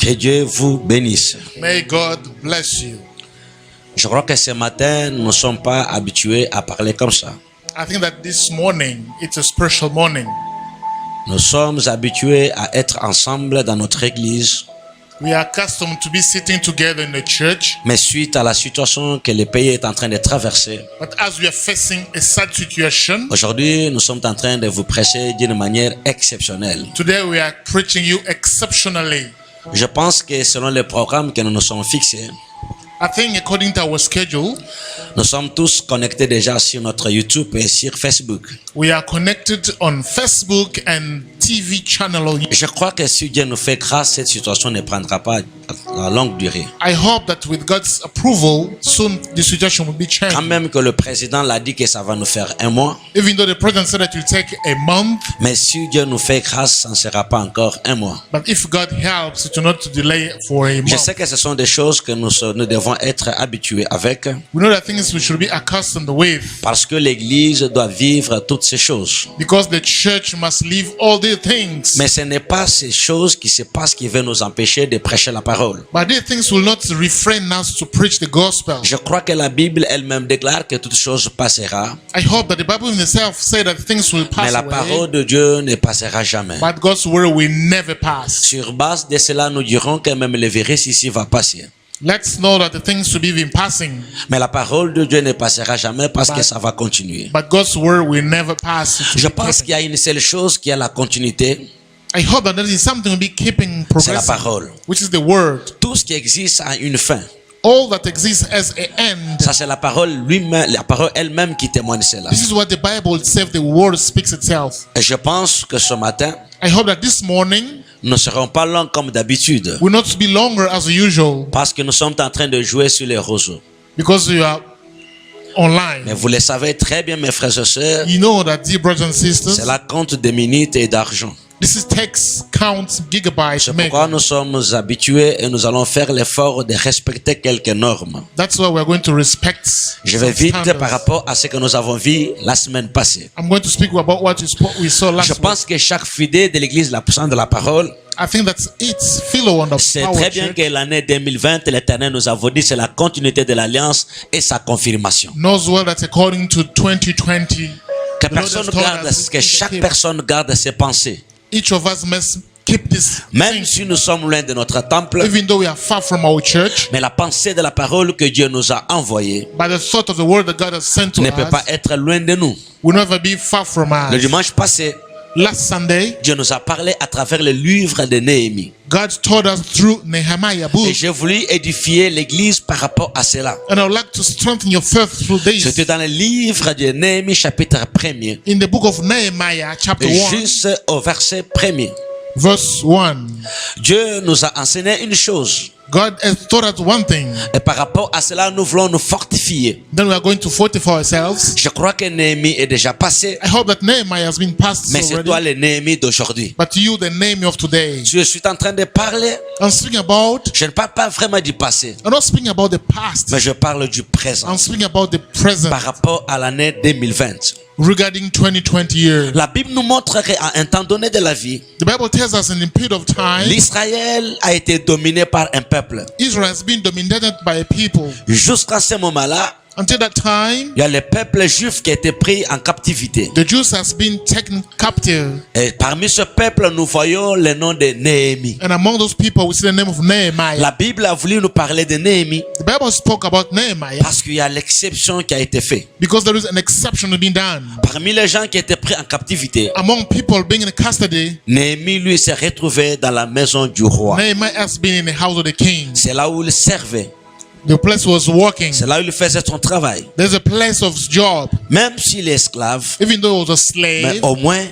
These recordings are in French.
Que Dieu vous bénisse. May God bless you. Je crois que ce matin, nous ne sommes pas habitués à parler comme ça. I think that this morning, it's a special morning. Nous sommes habitués à être ensemble dans notre église, We are accustomed to be sitting together in the church, mais suite à la situation que le pays est en train de traverser, but as we are facing a sad situation, aujourd'hui, nous sommes en train de vous prêcher d'une manière exceptionnelle. today we are preaching you exceptionally. Je pense que selon le programme que nous nous sommes fixés, I think according to our schedule, nous sommes tous connectés déjà sur notre YouTube et sur Facebook. we are connected on Facebook and TV channel. Je crois que si Dieu nous fait grâce, cette situation ne prendra pas à longue durée. I hope that with God's approval, soon the situation will be Quand changed. même que le président l'a dit que ça va nous faire un mois, Even though the president said that it will take a month, mais si Dieu nous fait grâce, ça ne sera pas encore un mois. but if God helps, it will not delay for a Je month. sais que ce sont des choses que nous devons être habitués avec, We know that things we should be accustomed with, parce que l'Église doit vivre toutes ces choses. because the church must live all these things. Mais ce n'est pas ces choses qui se passent qui veulent nous empêcher de prêcher la parole. But these things will not refrain us to preach the gospel. Je crois que la Bible elle-même déclare que toute chose passera, I hope that the Bible in itself say that things will mais pass la away, parole de Dieu ne passera jamais. but God's word will never pass. Sur base de cela, nous dirons que même le virus ici va passer. Let's know that the things to be in passing, Mais la parole de Dieu ne passera jamais parce que ça va continuer. but God's word will never pass. It will Je be pense kept. qu'il y a une seule chose qui a la continuité, I hope that there is something will be keeping c'est la progressing, parole. which is the word. Tout ce qui existe a une fin. All that exists as an end. Ça, c'est la parole lui-même, la parole elle-même qui témoigne cela. This is what the Bible itself, the word speaks itself. Et je pense que ce matin, I hope that this morning nous ne serons pas longs comme d'habitude, will not be longer as usual, parce que nous sommes en train de jouer sur les roseaux. because we are Mais online. vous le savez très bien, mes frères et sœurs, You know that, dear brothers and sisters, cela compte des minutes et d'argent. this is text counts gigabytes. C'est pourquoi nous sommes habitués et nous allons faire l'effort de respecter quelques normes. That's why we're going to respect. Je vais some vite standards. par rapport à ce que nous avons vu la semaine passée. I'm going to speak about what we saw Je last week. pense que chaque fidèle de l'église, la puissance de la parole, I think that's it's Philo on the c'est power très bien church que l'année 2020, l'Éternel nous a dit c'est la continuité de l'alliance et sa confirmation. knows well that according to 2020, Que the Lord has personne told garde, us que to chaque keep- personne garde ses pensées. each of us must keep this Même thing, si nous sommes loin de notre temple, even though we are far from our church, mais la pensée de la parole que Dieu nous a envoyée but the thought of the word that God has sent to ne peut pas us être loin de nous. will never be far from Le us. dimanche passé, Last Sunday, Dieu nous a parlé à travers le livre de Néhémie. God told us through Nehemiah Et book, j'ai voulu édifier l'église par rapport à cela. and I would like to strengthen your faith through C'était this. dans le livre de Néhémie chapitre 1er, In the book of Nehemiah, chapter 1, juste au verset 1er. verse 1, Dieu nous a enseigné une chose. God has taught us one thing. Et par rapport à cela, nous voulons nous fortifier. Then we are going to fortify ourselves. Je crois que Néhémie est déjà passé, I hope that Nehemiah has been passed mais c'est toi already. le Néhémie d'aujourd'hui. But you, the name of today. Je suis en train de parler, I'm speaking about, je ne parle pas vraiment du passé, I'm not speaking about the past. mais je parle du présent I'm speaking about the present par rapport à l'année 2020. regarding 2020 year. La Bible nous montre qu'à un temps donné de la vie, The Bible tells us in a period of time, l'Israël a été dominé par un peuple. Israel has been dominated by a people. Jusqu'à ce moment-là, Until that time, il y a le peuple juif qui a été pris en captivité. the Jews has been taken captive. Et parmi ce peuple, nous voyons le nom de Néhémie. And among those people, we see the name of Nehemiah. La Bible a voulu nous parler de Néhémie The Bible spoke about Nehemiah parce qu'il y a l'exception qui a été faite. because there is an exception being done. Parmi les gens qui étaient pris en captivité, Among people being in custody, Néhémie, lui, s'est retrouvé dans la maison du roi. Nehemiah has been in the house of the king. C'est là où il servait. The place was working. C'est là où il faisait son travail. There's a place of job. Même s'il est esclave, Even though he was a mais slave, au moins,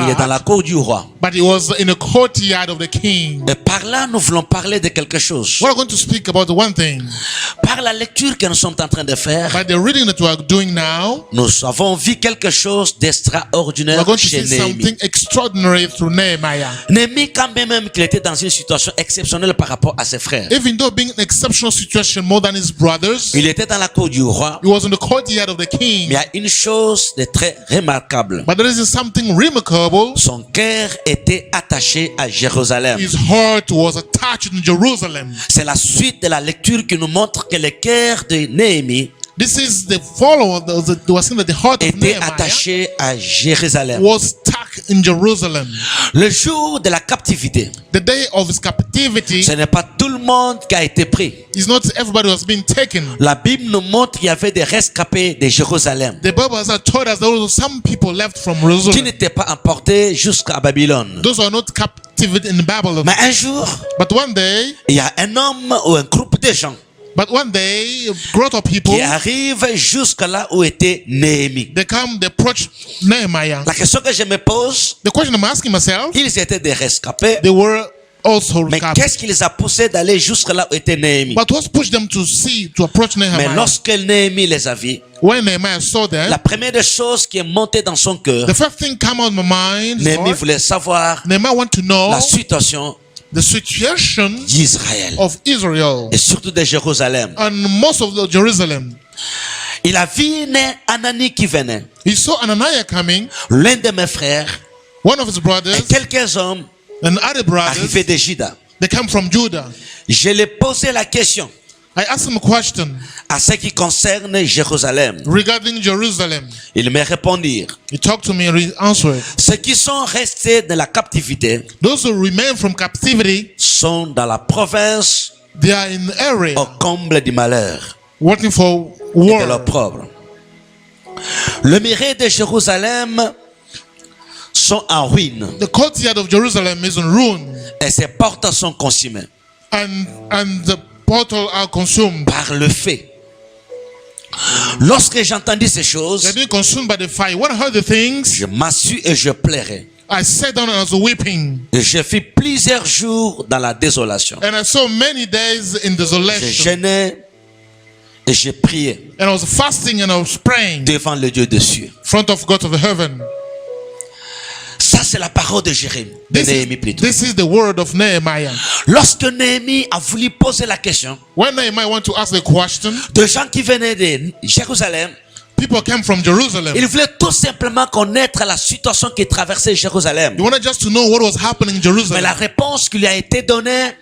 il est dans la cour du roi. but he was in the courtyard of the king. Et par là, nous voulons parler de quelque chose. We're going to speak about one thing. Par la lecture que nous sommes en train de faire, By the reading that we are doing now, nous avons vu quelque chose we're d'extraordinaire going to chez see Néhémie. something extraordinary through Nehemiah. Néhémie, quand même qu'il était dans une situation exceptionnelle par rapport à ses frères, Even though being in an exceptional situation more than his brothers, il était dans la cour du roi, he was in the courtyard of the mais king. il y a une chose de très remarquable. But there is something remarkable. Son cœur était attaché à Jérusalem. His heart was attached in Jerusalem. C'est la suite de la lecture qui nous montre que le cœur de Néhémie This is the follow. They were saying that the heart of était Nehemiah attaché à Jérusalem. was stuck in Jerusalem. Le jour de la captivité, The day of his captivity ce n'est pas tout le monde qui a été pris. is not everybody was being taken. La Bible nous montre qu'il y avait des rescapés de Jérusalem The Bible has told us there were some people left from qui Jerusalem. n'étaient pas emportés jusqu'à Babylone. Those who are not captive in Babylon. Mais un jour, But one day, il y a un homme ou un groupe de gens grown up people, qui arrivent jusqu'à là où était Néhémie. they approach Nehemiah. La question que je me pose, The question I'm asking myself, ils étaient des rescapés, they were also mais captive. qu'est-ce qui les a poussés d'aller jusqu'à là où était Néhémie? But what pushed them to approach Mais Nehemiah? lorsque Néhémie les a vus, When Nehemiah saw them, la première des choses qui est montée dans son cœur, the first thing came out of my mind, Néhémie voulait savoir Nehemiah want to know la situation the situation d'Israël of Israel et surtout de Jérusalem. and most of Jerusalem. Il a vu Anani qui venait, He saw Ananiah coming, l'un de mes frères, one of his et brothers, quelques hommes and other brothers. arrivés de Juda. They come from Judah. Je lui ai posé la question I asked him a question à ce qui concerne Jérusalem. regarding Jerusalem. Ils me répondirent, He talked to me and he answered. ceux qui sont restés de la captivité Those who remain from captivity, sont dans la province they are in the area au comble du malheur working for et de war. l'opprobre. Le miracle de Jérusalem sont en ruine The courtyard of Jerusalem is in ruin, et ses portes sont consumées and the portal are consumed. par le feu. Lorsque j'entendis ces They're choses, being consumed by the fire. When I heard the things, je m'assus et je pleurais. I sat down and I was weeping. Et je fis plusieurs jours dans la désolation. And I saw many days in Je desolation. jeûnais et je priais And I was fasting and I was praying in devant le Dieu des cieux. front of God of heaven. Ça, c'est la parole de Jérémie, de Néhémie plutôt. This is the word of Nehemiah. Lorsque Néhémie a voulu poser la question, When Nehemiah want to ask the question, de gens qui venaient de Jérusalem, people came from Jerusalem. ils voulaient tout simplement connaître la situation qui traversait Jérusalem. They wanted just to know what was happening in Mais Jerusalem. la réponse qui lui a été donnée,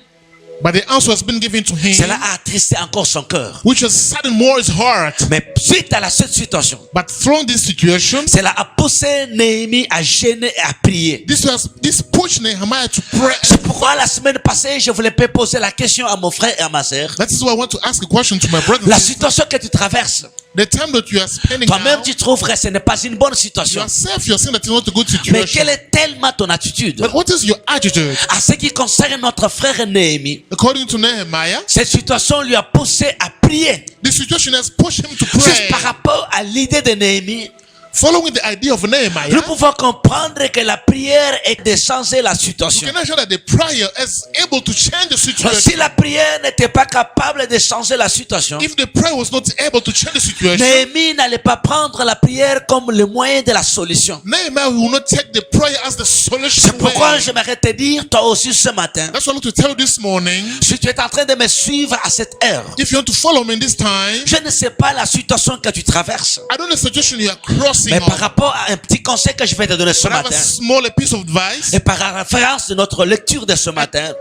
But the answer has been given to him, cela a attristé encore son cœur. which has saddened more his heart. Mais suite à cette situation, But from this situation, cela a poussé Néhémie à gêner et à prier. this pushed Nehemiah to pray. C'est pourquoi la semaine passée, je voulais poser la question à mon frère et à ma sœur. That is why I want to ask a question to my brother. La situation que tu traverses, The time that you are spending toi-même now, tu trouves que ce n'est pas une bonne situation. yourself, you're saying that it's not a good Mais situation. quelle est tellement ton attitude? But what is your attitude? À ce qui concerne notre frère Néhémie, According to Nehemiah, cette situation lui a poussé à prier. the situation has pushed him to Juste par pray. rapport à l'idée de Néhémie, Following the idea of nous Nehemiah, pouvons comprendre que la prière est de changer la you situation. can show that the prayer is able to change the Si situation. la prière n'était pas capable de changer la situation, If the prayer was not able to change the situation, Néhémie n'allait pas prendre la prière comme le moyen de la solution. Nehemiah will not take the prayer as the solution. C'est pourquoi way. j'aimerais te dire, toi aussi ce matin, That's what I want to tell you this morning. si tu es en train de me suivre à cette heure, If you want to follow me in this time, je ne sais pas la situation que tu traverses, I don't know the situation you are crossing mais par on. rapport à un petit conseil que je vais te donner ce But I have matin, a small piece of advice. et par référence de notre lecture de ce matin,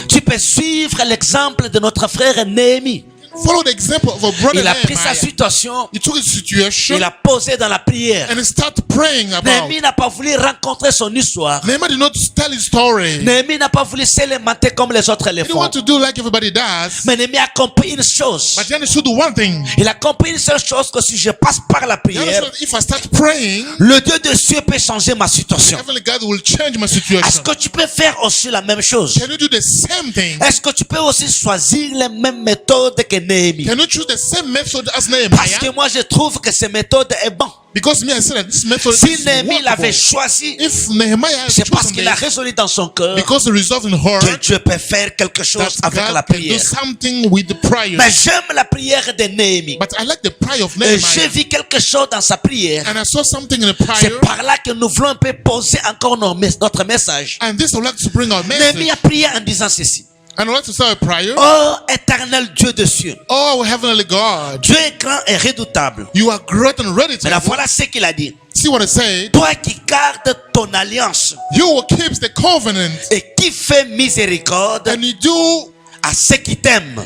tu peux suivre l'exemple de notre frère Néhémie. Follow the example of a brother Il a pris sa Nehemiah. situation, He took his situation il a posé dans la prière. and he started praying about. Néhémie n'a pas voulu rencontrer son histoire. Nehemiah did not tell his story. Néhémie n'a pas voulu s'élémenter comme les autres le He didn't font. want to do like everybody does. Mais Néhémie a compris une chose. But he understood the one thing. Il a compris une seule chose, que si je passe par la He prière, understood that if I start praying, le Dieu de cieux peut changer ma situation. Heavenly God will change my Est-ce situation. que tu peux faire aussi la même chose? Can you do the same thing? Est-ce que tu peux aussi choisir les mêmes méthodes que Néhémie? Can you choose the same method as Parce Nehemiah? que moi je trouve que cette méthode est bonne. Because me, I said that this method Si is Néhémie l'avait workable. choisi, If Nehemiah has c'est parce chosen qu'il a this, résolu dans son cœur because he resolved in que heart Dieu peut faire quelque chose that avec la God can do prière. something with the prayer. Mais j'aime la prière de Néhémie. But I like the prayer of Et Nehemiah. j'ai vu quelque chose dans sa prière. And I saw something in the C'est prayer. par là que nous voulons un peu poser encore notre message. And this I would like to bring our Néhémie message. a prié en disant ceci. And I would like to start a prayer. Oh, éternel Dieu de cieux, Oh, heavenly God, Dieu est grand et redoutable. you are great and ready to. Mais voilà ce qu'il a dit. See what I say? Toi qui gardes ton alliance You will keep the covenant et qui fais miséricorde and you do à ceux qui t'aiment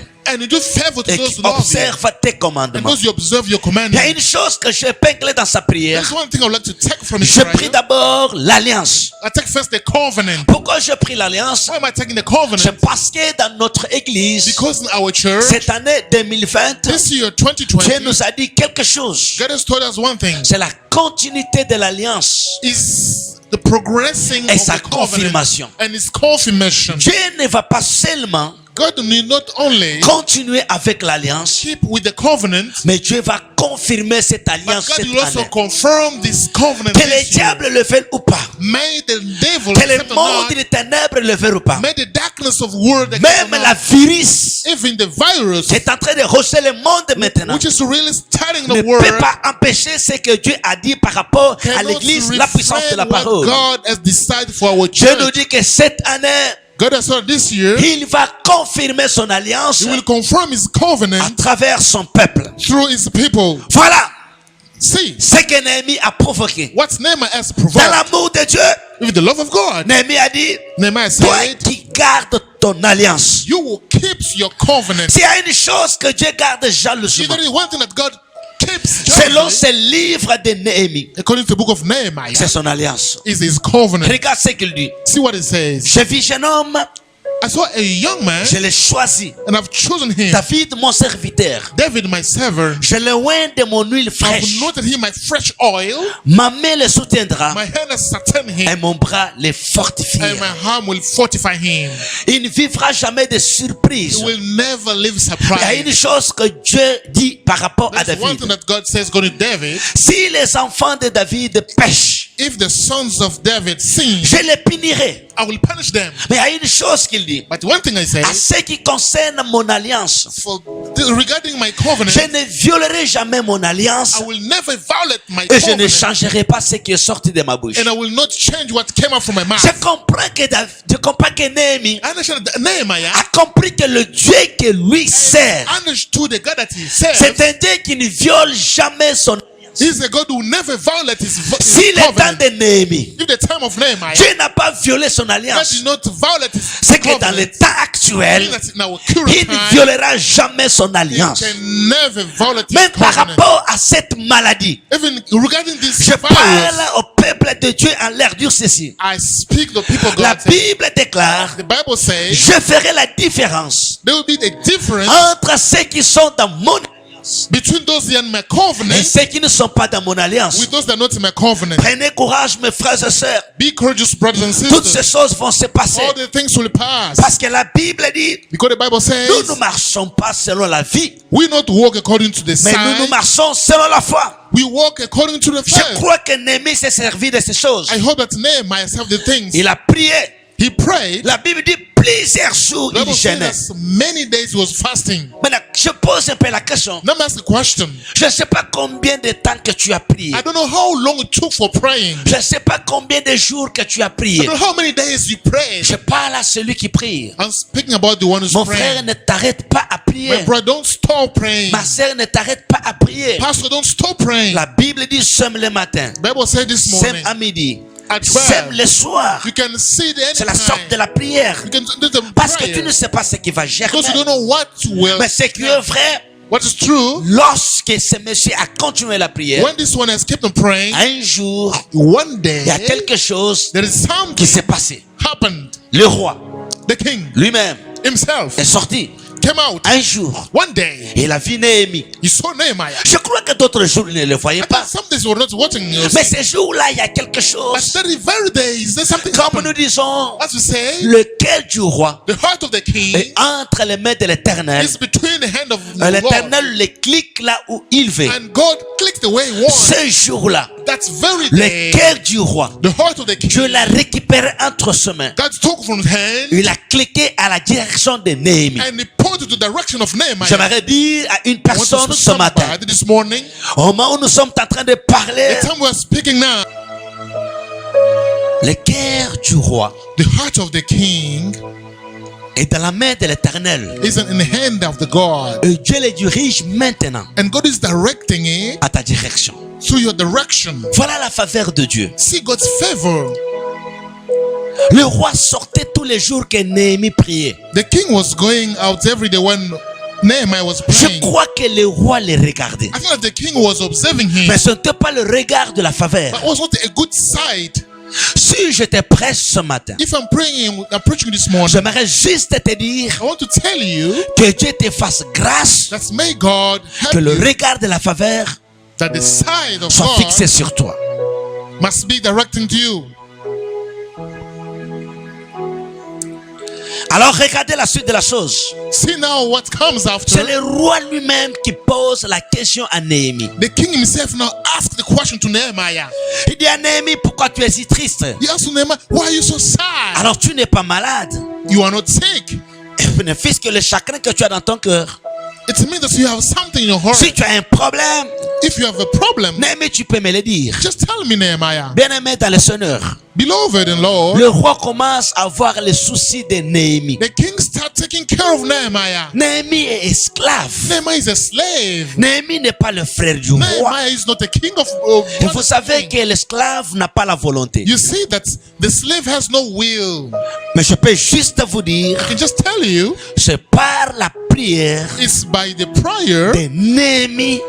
favor to et those qui who love you. observent tes And commandements. those you observe your Il y a commandments. une chose que je épingle dans sa prière. There's one thing I would like to take from his Je prie prayer. d'abord l'alliance. I take first the covenant. Pourquoi je prie l'alliance? Why am I taking the C'est covenant? parce que dans notre église, Because in our church, cette année 2020, this year Dieu 2020, nous a dit quelque chose. God has told us one thing. C'est la continuité de l'alliance Is the progressing et of sa the covenant confirmation. and its confirmation. Dieu ne va pas seulement God need not only continuer avec l'alliance, keep with the covenant, mais Dieu va confirmer cette but alliance God cette will also année. confirm this covenant Que le this year. diable le veuille ou pas, May the devil que le accept or monde not, des ténèbres le veuille ou pas, may the darkness of world accept même or la not, virus even the virus, qui est en train de rocher le monde maintenant, which is really starting ne the world, peut pas empêcher ce que Dieu a dit par rapport à cannot l'église, la puissance de la refrain what parole. God has decided for our Dieu nous church. dit que cette année, God has said this year, il va confirmer son alliance He will confirm His à covenant travers son peuple. through His people. Voilà See ce que Néhémie a provoqué. what Nehemiah has Dans provided l'amour de Dieu, with the love of God. Néhémie a dit, Nehemiah toi said, qui gardes ton alliance. you will keep your covenant. S'il y a une chose que Dieu garde See, jalousement, there is one thing that God keeps selon jealously, ce livre de Néhémie, according to the book of Nehemiah, c'est son alliance. is His covenant. Regarde ce qu'il dit. See what it says. Je vis jeune homme, I saw a young man, je l'ai choisi. and I've chosen him. David, mon serviteur. David, my servant. Je le oins de mon huile I've fraîche. noted him my fresh oil. Ma main le soutiendra My hand has sustained et him, mon bras le and fortifiera. my arm will fortify him. Il ne vivra jamais de surprise. He will never live Il y a une surprised. chose que Dieu dit par rapport à That's one thing David. that God says going to David. Si les enfants de David pêchent, If the sons of David sin, je les punirai. I will punish them. Mais il y a une chose qu'il dit. But one thing I say, À ce qui concerne mon alliance, regarding my covenant, je ne violerai jamais mon alliance I will never violate my et je ne covenant, changerai pas ce qui est sorti de ma bouche. and I will not change what came out from my mouth. Je comprends que Néhémie I understand that Nehemiah a compris que le Dieu que lui sert, understood the God that he serves. c'est un Dieu qui ne viole jamais son alliance. He's a God who never violates his Si le temps covenant. de Néhémie, If the time of Nehemiah, Dieu n'a pas violé son God alliance, did not violate his c'est que dans le covenant, temps actuel, meaning that in our current il ne time, violera jamais son he alliance. can never violate his Même par covenant. rapport à cette maladie, Even regarding this je virus, parle au peuple de Dieu en leur dire ceci. I speak the people La God says. Bible déclare, The Bible says je ferai la différence there will be a difference entre ceux qui sont dans mon alliance between those in my et covenant ceux qui ne sont pas dans mon alliance. with those that are not in my covenant. Prenez courage, mes frères et sœurs. Be courageous, brothers and Toutes ces sisters. choses vont se passer. All the things will pass. Parce que la Bible dit, Because the Bible nous says ne marchons pas selon la vie, we not walk according to the mais nous sign. marchons selon la foi. We walk according to the Je faith. crois que Néhémie s'est servi de ces choses. I hope that Nehemiah have the things. Il a prié. He prayed. La Bible dit plusieurs jours The Bible il says jeûnait. that many days he was fasting. Maintenant, je pose un peu la question. Let me ask a question. Je ne sais pas combien de temps que tu as prié. I don't know how long it took for praying. Je ne sais pas combien de jours que tu as I prié. don't know how many days you prayed. Je parle à celui qui prie. I'm speaking about the one who's Mon frère, praying. ne t'arrête pas à prier. My brother, don't stop praying. Ma sœur, ne t'arrête pas à prier. Pastor, don't stop praying. La Bible dit sème le matin, The Bible said this sème morning à midi, at sème 12. le soir. You can see the C'est la anytime. sorte de la prière. You can do the Parce que tu prayer. ne sais pas ce qui va germer. Because you don't know what will. Mais ce qui est vrai, What is true, lorsque ce monsieur a continué la prière, when this one has kept on praying, un jour, one day il y a quelque chose there is qui something s'est passé. happened. Le roi The king lui-même himself est sorti came out un jour, one day. il a vu Néhémie. He saw Nehemiah. Je crois que d'autres jours, il ne le voyait I pas. thought some days you were not watching. Mais ces jours-là, il y a quelque But chose. that very days, there's something Comme happened. nous disons, As we say, le cœur du roi the heart of the king est entre les mains de l'Éternel. is between the hand of the Lord, L'Éternel le clique là où il veut. and God clicks the way he wants. Ce jour-là, That very le day, cœur du roi, the heart of the king, Dieu l'a récupéré entre ses mains. God took from his hand Il a cliqué à la direction de Néhémie. and he pointed to the direction of Nehemiah. J'aimerais dire à une I want to personne speak ce to matin, somebody this morning. au moment où nous sommes en train de parler, The time we are speaking now, le cœur du roi the heart of the king est dans la main de l'Éternel. is in the hand of the God, Et Dieu le dirige maintenant and God is directing it à ta direction. through your direction. Voilà la faveur de Dieu. See God's favor. Le roi sortait tous les jours que Néhémie priait. The king was going out every day when Nehemiah was Je praying. crois que le roi le regardait. I think that the king was observing him, Mais ce n'était pas le regard de la faveur. but it was not a good sight. Si je te presse ce matin, If I'm preaching this morning, j'aimerais juste te dire I want to tell you que Dieu te fasse grâce, that may God que help le you, regard de la faveur that the side of soit God fixé sur toi. must be directing to you. Alors regardez la suite de la chose. See now what comes after. C'est le roi lui-même qui pose la question à Néhémie. The king himself now asked the question to Nehemiah. Il dit à Néhémie, pourquoi tu es si triste? He asked Nehemiah, why are you so sad? Alors tu n'es pas malade. You are not sick. Puisque le chagrin que tu as dans ton cœur. It means that you have something in your heart. Si tu as un problème, If you have a problem, Néhémie, tu peux me le dire. just tell me, Nehemiah. Bien-aimé dans le Seigneur, Beloved in Lord, le roi commence à voir les soucis de Néhémie. the king start taking care of Nehemiah. Néhémie est esclave. Nehemiah is a slave. Néhémie n'est pas le frère du roi. Nehemiah is not a king of Et vous savez que l'esclave n'a pas la volonté. You see that the slave has no will. Mais je peux juste vous dire, I can just tell you, c'est par la prière it's by the prayer de Néhémie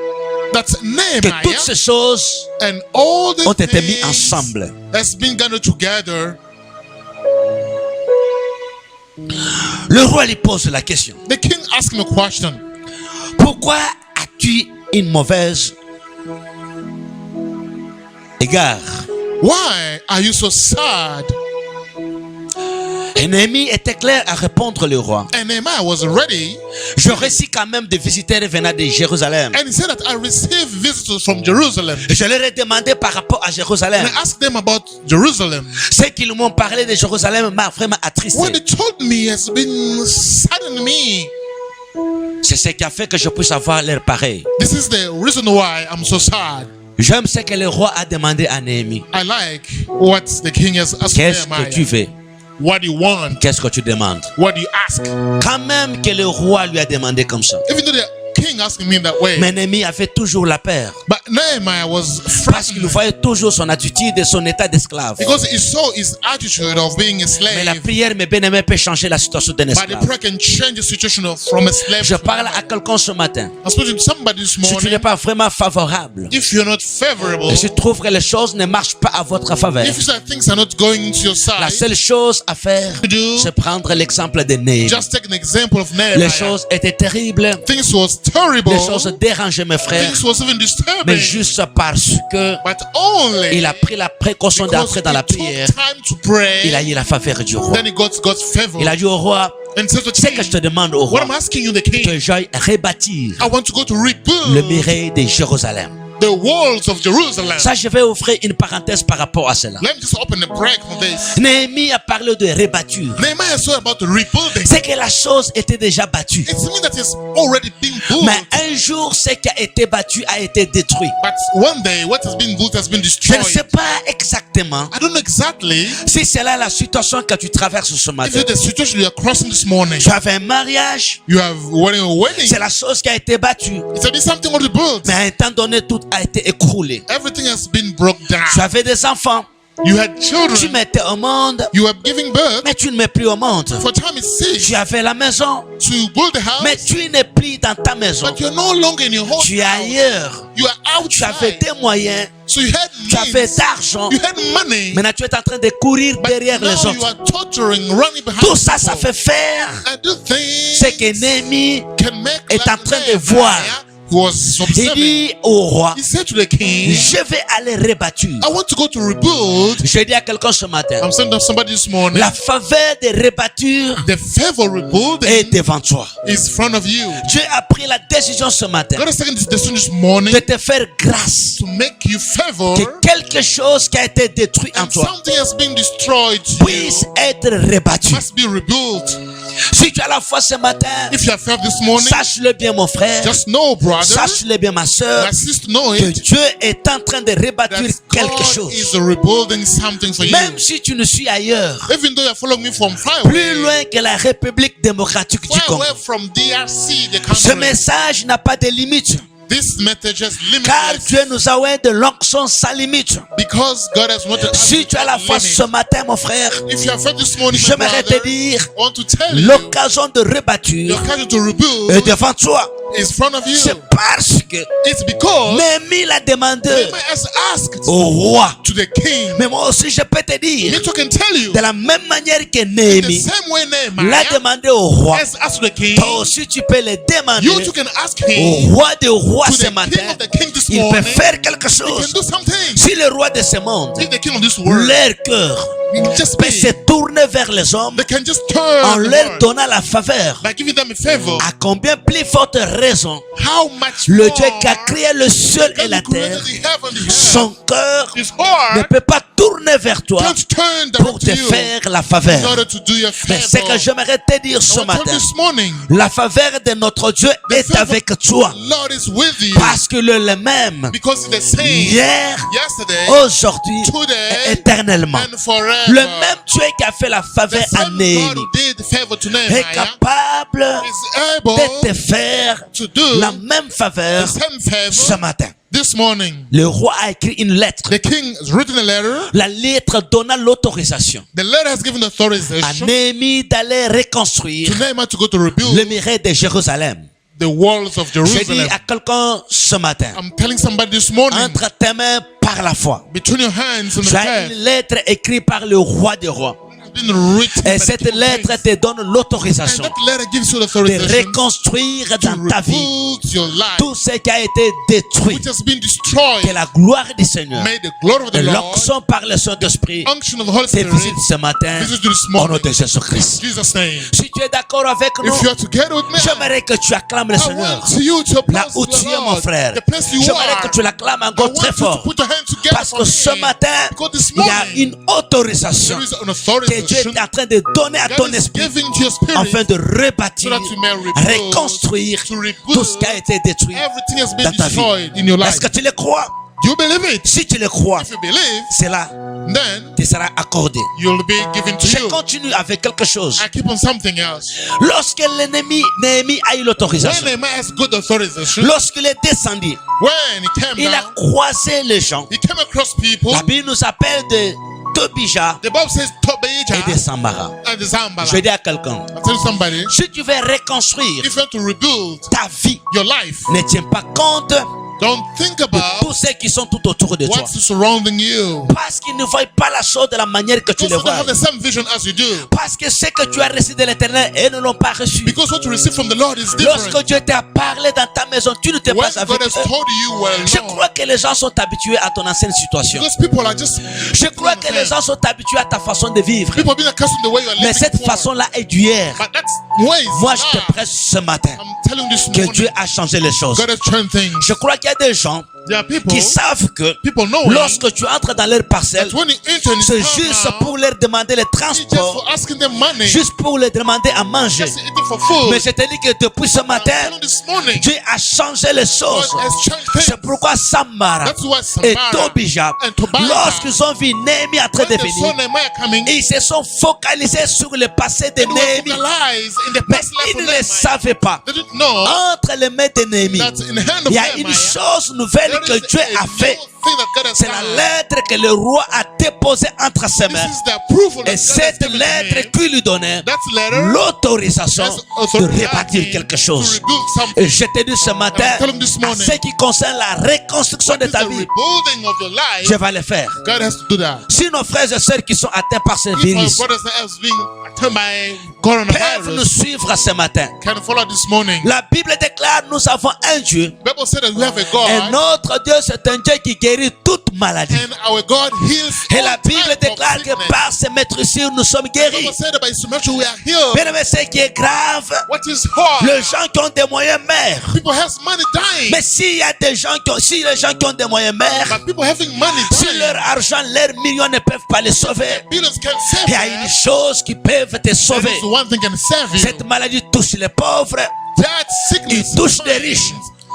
that que Nehemiah toutes ces choses and all the ont été mises things ensemble. has been gathered together. Le roi lui pose la question. The king asked him a question. Pourquoi as-tu une mauvaise égard? Why are you so sad? Et Néhémie était clair à répondre le roi. And Nehemiah was ready, Je récis quand même des visiteurs venant de Jérusalem. and he said that I received visitors from Jerusalem. Je leur ai demandé par rapport à Jérusalem. And I asked them about Jerusalem. Ce qu'ils m'ont parlé de Jérusalem m'a vraiment attristé. What they told me has been saddening me. C'est ce qui a fait que je puisse avoir l'air pareil. This is the reason why I'm so sad. J'aime ce que le roi a demandé à Néhémie. I like what the king has asked Qu'est-ce que tu Nehemiah. veux? What do you want? Qu'est-ce que tu demandes? What do you ask? Quand même que le roi lui a demandé comme ça. Even though the king asked me that way, Mais Néhémie avait toujours la peur. but Nehemiah was Parce qu'il frightened voyait toujours son attitude et son état d'esclave. because he saw his attitude of being a Mais la slave. prière, mes bien-aimés, peut changer la situation d'un But the esclave. prayer can change the situation from a slave. Je to parle a à quelqu'un ce matin. I'm speaking to somebody this Si tu morning. n'es pas vraiment favorable, If you're not favorable, et je trouve que les choses ne marchent pas à votre faveur, if you say things are not going into your la side, seule chose à faire, to do, c'est prendre l'exemple de Néhémie. just take an example of Les Nehemiah. choses étaient terribles, Things was terrible. les choses dérangeaient mes frères, Things was even mais disturbing. juste parce que But only il a pris la précaution because d'entrer dans he la took prière, time to pray, il a eu la faveur du roi. then he got God's favor. Il a dit au roi, And said to the ce que je te king, demande au what roi, I'm asking you, the king, que j'aille rebâtir I want to go to le rebuild mirail de Jérusalem. the walls of Jerusalem. Ça, je vais ouvrir une parenthèse par rapport à cela. Let me just open a break for this. Néhémie a parlé de rebâture. Nehemiah saw about the rebuilding. C'est que la chose était déjà battue. It means that it's already been built. Mais un jour, ce qui a été battu a été détruit. But one day, what has been built has been Je destroyed. ne sais pas exactement I don't know exactly si c'est là la situation que tu traverses ce if matin. it's the situation you are crossing this morning. Tu avais un mariage, You have wedding. c'est la chose qui a été battue. It's been something already built. Mais à un temps donné, tout a été écroulé. Everything has been broke down. Tu avais des enfants, You had Tu children. mettais au monde, You were giving birth. mais tu ne mets plus au monde. For time is Tu sick. avais la maison, To build a mais house. tu n'es plus dans ta maison. But you're no longer in your home. Tu es ailleurs. You are Tu avais outside. des moyens, So you had tu avais means. d'argent. You had money. Maintenant, tu es en train de courir But derrière les now you autres. are torturing, running behind Tout ça, ça people. fait faire And do things ce qu'Ennemi can make est en like train de Nehemiah voir. was Il observing. dit au roi, He said to the king, je vais aller rebâtir. I want to go to rebuild. Je dis à quelqu'un ce matin, I'm saying to somebody this morning, la faveur des rebâtures the favor rebuilding est devant toi. is in front of you. Dieu a pris la décision ce matin God is taking this decision this morning de te faire grâce to make you favor, que quelque chose qui a été détruit en and toi something has been destroyed to you puisse être rebâtu. must be rebuilt. Si tu as la foi ce matin, If you have faith this morning, sache-le bien mon frère, just know, brother, sache-le bien ma soeur, my sister, know que it, Dieu est en train de rebâtir that quelque God chose. is rebuilding something for you. Même si tu ne suis ailleurs, Even though you're following me from far plus away, loin que la République démocratique du far Congo. away from DRC, the Ce country, message n'a pas de limite, this message is car limitless Dieu nous a envoyé de l'onction sans limite. because God has wanted us Si tu as la foi ce matin, mon frère, If you have faith this morning, my j'aimerais te brother, dire, I want to tell you, l'occasion de the rebâtir occasion to rebuild est devant toi. is in front of you. C'est parce que It's because Néhémie l'a demandé Nehemiah has asked au roi. to the king. Mais moi aussi, je peux te dire, Me too can tell you, de la même manière que the Néhémie same way l'a Nehemiah demandé au roi, has asked the king, toi aussi tu peux le demander you too can ask au him, roi des rois to ce the king matin. of the king this Il peut morning, faire quelque he can chose. do something. Si le roi de ce monde, If the king of this world, leur cœur he can just peut se speak. tourner vers les hommes They can just en turn the leur word donnant la faveur, by giving them a favor. à combien plus forte raison How much le more Dieu qui a créé le ciel et God la who created terre, the heaven and the earth, son cœur his ne heart peut pas tourner vers toi can't turn pour direct te to you faire la in faveur. order to do your Mais ce que favor. j'aimerais te dire ce I want to tell matin, you this morning, la faveur de notre Dieu est favor- avec toi. Lord is with you Parce que le même, because it's the same hier, yesterday, aujourd'hui today, et éternellement. and forever. Le même Dieu qui a fait la The faveur à same God Néhémie who did the favor to est Nehemiah capable is able de te faire to do la même faveur the same ce favor matin. this morning. Le roi a écrit une lettre. The king has written a letter. La lettre donna l'autorisation The letter has given à authorization Néhémie d'aller reconstruire to Nehemiah to go to le rebuild muraille de Jérusalem. the walls of Je dis Jerusalem. à quelqu'un ce matin, I'm telling somebody this morning, entre tes mains par la foi. between your hands and the Tu as faith, une lettre écrite par le roi des rois. has been written by Et the cette King of lettre Kings. te donne And l'autorisation that letter gives you de authorization reconstruire to dans ta vie rebuild your life, tout ce qui a été détruit. which has been destroyed. Que la gloire du Seigneur May the glory of the et Lord, l'onction par le Saint-Esprit unction of the Holy te Spirit, visite ce matin visit you this au nom morning. de Jésus-Christ. In Jesus' name. Si tu es d'accord avec nous, If you are together with me, j'aimerais que tu acclames le I Seigneur. want you to Là applaud où the tu es, mon Lord, frère, the place you j'aimerais are. que tu l'acclames I encore want très you to fort. put your hands together Parce for que me. ce matin, Because this il y a morning, une autorisation there is an que Dieu authorization est en train de donner à God ton is esprit giving to your spirit afin de so rebâtir, that you may rebuild, reconstruire to rebuild tout ce qui a été détruit everything has been dans ta vie. destroyed in your life. Est-ce que tu le crois? Do you believe it? Si tu le crois, If you believe, cela then te sera accordé. you'll be given to Je you. continue avec quelque chose. I keep on something else. Lorsque l'ennemi Néhémie a eu When l'autorisation, Nehemiah has good authorization, lorsqu'il est descendu, when he came il a down, croisé les gens. he came across people. La Bible nous appelle de Tobija The Bible says et de Tobijah Sambara. and the Zambala. Je dis à quelqu'un, I tell somebody, si tu veux reconstruire if you want to rebuild ta vie, your life, ne tiens pas compte don't think de about tous ceux qui sont tout autour de toi. what's surrounding you. Parce qu'ils ne voient pas la chose de la manière que tu Because le they don't vois. have the same vision as you do. Parce que ce que tu as reçu de l'éternel, ils ne l'ont pas reçu. Because what you receive from the Lord is different. Lorsque Dieu t'a parlé dans ta maison, tu ne t'es When pas avec God has eux. told you well Je known, crois que les gens sont habitués à ton ancienne situation. because people are just Je crois que les gens sont habitués à ta façon de vivre. people have been accustomed to the way you are Mais living. cette before. façon-là est d'hier. But that's ways. Moi, je te now. presse ce matin I'm telling you this que morning, Dieu a changé les choses. God has turned things. Je crois qu'il y a des gens There are people, qui savent que people know lorsque tu entres dans leur parcelle, that when you enter in c'est his juste house now, pour leur demander le it's just for transport, asking them money, juste pour leur demander à manger. just eating for food. Mais je te dis que depuis ce I'm matin, telling you this morning, Dieu a changé les choses. God has changed things. C'est pourquoi Sambara That's why et Sambara Tobija, and Tobiah, lorsqu'ils ont vu Néhémie en train when de they saw venir, Nehemiah coming, ils se sont focalisés sur le passé de they were Néhémie. focalized in the Mais past life ils of ne Nehemiah. savaient pas. They didn't know Entre les mains de Néhémie, that in the hand of il y a une Nehemiah, chose nouvelle there que is Dieu a a fait. new thing that God has C'est la done. lettre que le roi a déposée entre ses This mains. is the approval that Et God has cette given to lettre him. qui lui donnait That letter l'autorisation has de authority rebâtir quelque chose. to rebuild something. Et je te dis ce matin, I'm telling this en morning, ce qui concerne la reconstruction de It's ta the vie, rebuilding of your life. je vais le faire. God has to do that. Si nos frères et sœurs qui sont atteints par ce If our virus brothers that have been attacked by peuvent nous coronavirus suivre ce matin, can follow this morning. la Bible déclare nous avons un Dieu. The Bible said that we have a Et God, notre Dieu, c'est un Dieu qui guérit toute maladie. and our God heals Et all la Bible type of déclare que sickness. par ses maîtrisures, nous sommes The guéris. Bible said that by His measure we are healed. Bien aimé, ce qui est grave, What is hard? les gens qui ont des moyens meurent. People has money dying, Mais s'il y a des gens qui ont, si les gens qui ont des moyens meurent, but people having money si dying. leur argent, leurs millions ne peuvent pas les sauver, Billions can save il y a them. une chose qui peut te There sauver. is one thing can save you. Cette maladie touche les pauvres, That il sickness touche les riches.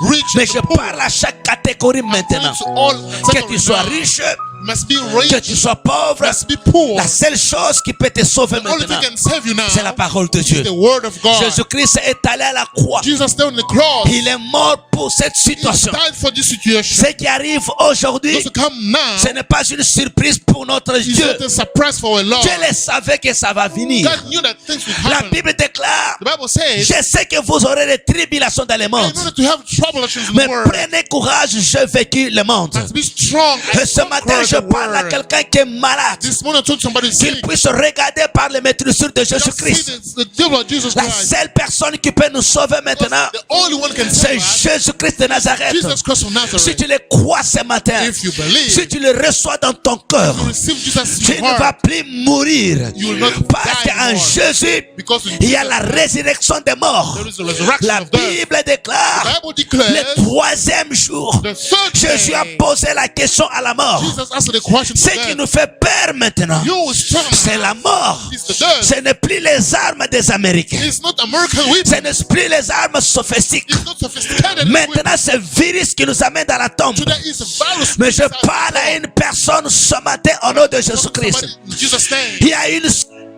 rich Mais and je poor. parle à chaque catégorie maintenant. To all Que tu sois riche, must be que rich, tu sois pauvre, must be poor. la seule chose qui peut te sauver The only thing maintenant, can save you now c'est la parole de Dieu. is the word of God. Jésus-Christ est allé à la croix. Jesus stayed on the cross. Il est mort pour cette He situation. died for this situation. Ce qui arrive aujourd'hui, Those who come now, ce n'est pas une surprise pour notre is Dieu. not a surprise for our Lord. Dieu le savait que ça va venir. God knew that things would La happen. Bible déclare, The Bible says, je sais que vous aurez des tribulations dans le in monde. order to have tribulations in Mais the world, prenez courage, j'ai vécu le monde. must be strong. Et and ce matin, conquer je the parle à world. quelqu'un qui est malade. This morning I told somebody Qu'il sick. puisse regarder par les maîtrisures de Just see Jésus-Christ. the devil of Jesus La Christ. seule personne qui peut nous sauver maintenant, The only one can c'est save us. Jésus-Christ de Nazareth. Jesus Christ of Si Nazareth. tu le crois ce matin, If you believe, si tu le reçois dans ton cœur, you receive Jesus tu in ne your vas heart, plus mourir. you will not Parce die qu'en more. Jésus, Because in il y a Jesus la résurrection des morts. there is the resurrection La of death. Bible déclare, The Bible declares le troisième jour, the third Jésus a day, posé la question à la mort. Jesus asked the question to Ce qui them. nous fait peur maintenant, You will strong. c'est la mort. It's the death. Ce n'est plus les armes des Américains. It's not American weapon. Ce n'est plus les armes sophistiques. It's not sophisticated. Maintenant, c'est le virus qui nous amène dans la tombe. Today is a virus. Mais je parle à une personne ce matin au nom de Jésus-Christ. Somebody in Jesus' name. Il y a une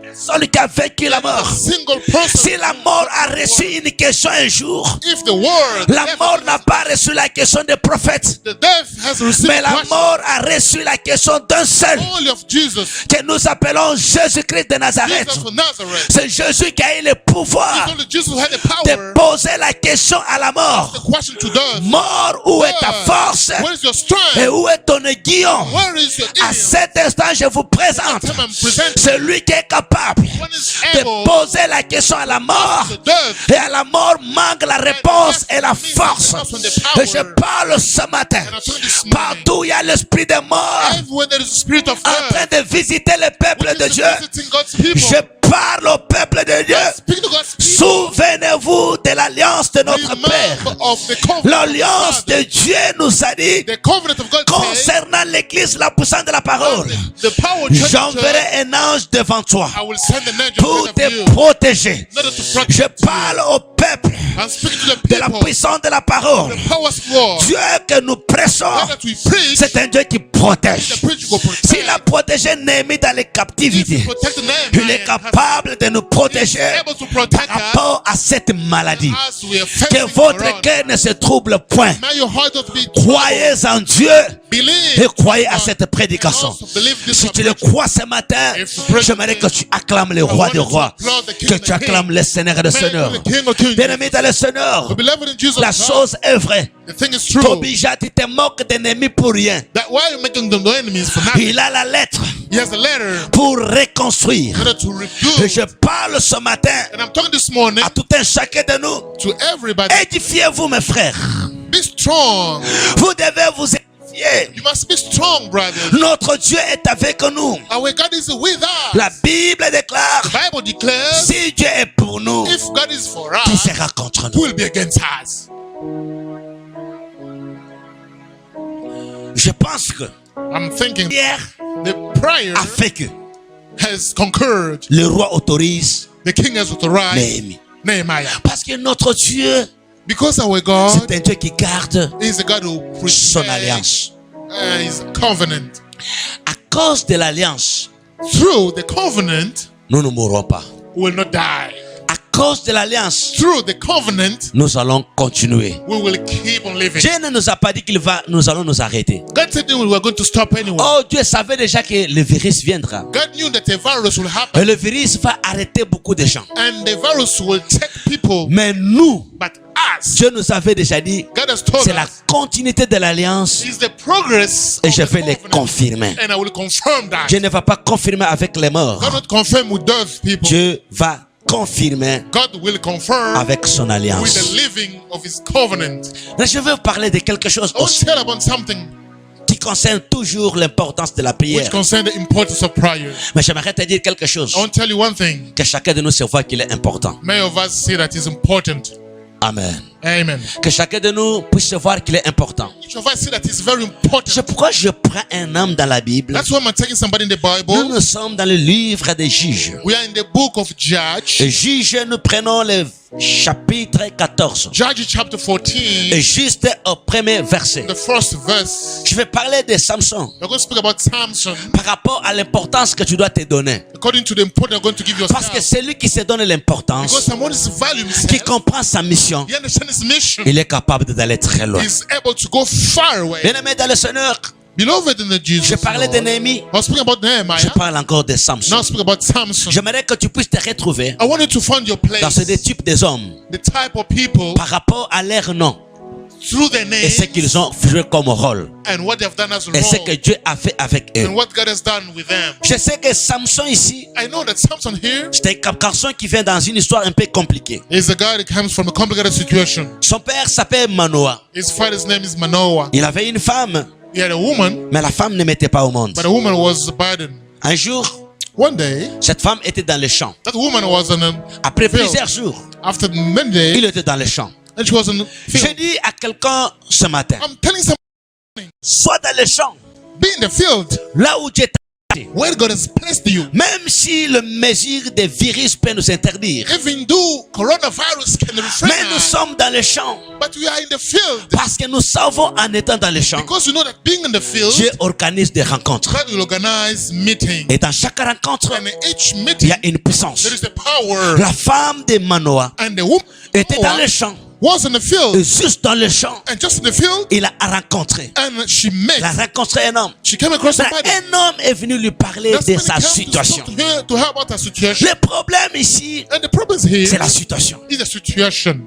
personne qui a vaincu la A mort. single person. Si la mort a reçu une question un jour, If the word, la mort n'a pas reçu la question des prophètes, the death has received mais la question mort a reçu la question d'un seul, only of Jesus. que nous appelons Jésus-Christ de Nazareth. Jesus of Nazareth. C'est Jésus qui a eu le pouvoir It's only Jesus who had the de power. poser la question à la mort. The question to death. Mort, où est ta force? Where is your strength? Et où est ton aiguillon? Where is your À ear? cet instant, je vous présente Time I'm presenting. celui qui est capable One is de able poser la question à la mort. to death. Et à la mort manque la réponse et la force. Et je parle ce matin. And I told this morning, Partout où il y a l'esprit de mort everywhere there is a spirit of en train death, de visiter le peuple de which is Dieu, visiting God's people. je parle au peuple de Dieu. Speak to God's people. Souvenez-vous de l'alliance de notre Père. Remember of the covenant of L'alliance God. de Dieu nous a dit The covenant of God says, concernant l'église, la puissance de la parole. the power of church, J'enverrai un ange devant toi I will send an angel pour ahead of te you protéger. in order to protect Je you. parle au peuple And speak to the de la people. puissance de la parole. The powers of God. Dieu que nous prêchons, God that we preach, c'est un Dieu qui protège. the preach will protect. S'il a protégé Néhémie dans les If captivités, you protect the name, il est capable de nous protéger able to protect par us rapport à cette maladie. as we are Que facing votre around. cœur ne se trouble point. May your heart not be Croyez en Dieu believe et croyez à God. cette prédication. And also believe this Si tu le crois ce matin, j'aimerais que tu acclames le roi des rois, que tu acclames le Seigneur des seigneurs. Bien-aimé dans le Seigneur, Beloved in Jesus, la chose est vraie. the thing is true. Tobija, tu te moques d'ennemis pour rien. That why you're making them the enemies for nothing. Il a la lettre He has a letter pour reconstruire. in order to Et rebuild. je parle ce matin And I'm talking this morning à tout un chacun de nous. to everybody. Édifiez-vous, mes frères. Be strong. Vous devez vous édifier. You must be strong, brothers. Notre Dieu est avec nous. Our God is with us. La Bible déclare, The Bible declares, si Dieu est pour nous, if God is for qui us, sera contre who nous? will be against us? Je pense que I'm thinking Pierre the prayer a fait que has concurred. le roi autorise The king has authorized Néhémie. Nehemiah. Parce que notre Dieu, Because our God c'est un Dieu qui garde is a God who son protects alliance. his covenant. À cause de l'alliance, Through the covenant, nous ne mourrons pas. we will not die. À cause de l'alliance, through the covenant, nous allons continuer. we will keep on living. Dieu ne nous a pas dit nous allons nous arrêter. God said we were going to stop anyway. Oh, Dieu savait déjà que le virus viendra. God knew that a virus will Et happen, le virus va arrêter beaucoup de gens. and the virus will take people. Mais nous, But us, Dieu nous avait déjà dit, God has told c'est la us, continuité de l'alliance is the progress et of je the vais les covenant, confirmer. and I will confirm that. Dieu ne va pas confirmer avec les morts. God will confirm with those people. Dieu va confirmer God will confirm avec son with the alliance. living of His covenant. Mais je veux parler de quelque chose I want aussi to tell about something qui concerne toujours l'importance de la which prière. concerns the importance of prayer. Mais j'aimerais te dire quelque chose, I want to tell you one thing. que chacun de nous se voit qu'il est important. Many of us say that is important. Amen. Amen. Que chacun de nous puisse se voir qu'il est important. Each of us say that is very important. C'est pourquoi je prends un homme dans la Bible. That's why I'm taking somebody in the Nous, Bible. nous sommes dans le livre des juges. We are in the book of Judges. Et juges, nous prenons le chapitre 14. Judges chapter 14, Et juste au premier verset. the first verse. Je vais parler de Samson We're going to speak about Samson par rapport à l'importance que tu dois te donner. according to the importance I'm going to give Parce que yourself. celui qui se donne Because l'importance, someone is valuing qui himself, comprend sa mission, he understands his mission, il est capable d'aller très loin. is able to go far away. Bien-aimé dans le Seigneur, Beloved in the Jesus, je parlais de Lord, Néhémie, I was speaking about je Nehemiah. parle encore de Now Samson. I speak about Samson. J'aimerais que tu puisses te retrouver I want you to find your place, dans ce type des hommes the type of people, par rapport à leur nom through their et ce names qu'ils ont joué comme rôle and what they've done as a et ce que role Dieu a fait avec eux. and what God has done with them. Je sais que Samson ici, I know that Samson here c'est un garçon qui vient dans une histoire un peu compliquée. is a guy that comes from a complicated situation. Son père s'appelle Manoah. His father's name is Manoah. Il avait une femme, He had a woman, mais la femme ne mettait pas au monde. but the woman was barren. Un jour, One day, cette femme était dans le champ. that woman was on a Après field. plusieurs jours, After many il days, était dans le champ. and she was on the Je field. dis à quelqu'un ce matin, I'm telling someone, sois dans le champ, be in the field là où Dieu t'a placé. where God has placed you. Même si le mesure des virus peut nous interdire. Even though coronavirus can refrain Mais nous us, sommes dans le champ. but we are in the field Parce que nous savons en étant dans le champ, because you know that being in the field, Dieu organise des rencontres. God will organize meetings, Et dans chaque rencontre, and in each il meeting y a une puissance. there is the power. La femme de Manoah And the woman était dans le champ. was in the Et field, juste dans le champ, and just in the field, il a rencontré. and she Il a met. rencontré un homme. She came across somebody. Un homme est venu lui parler That's de when he sa came to situation. talk to her about her situation. Le problème ici, And the problem here c'est la situation. is the situation.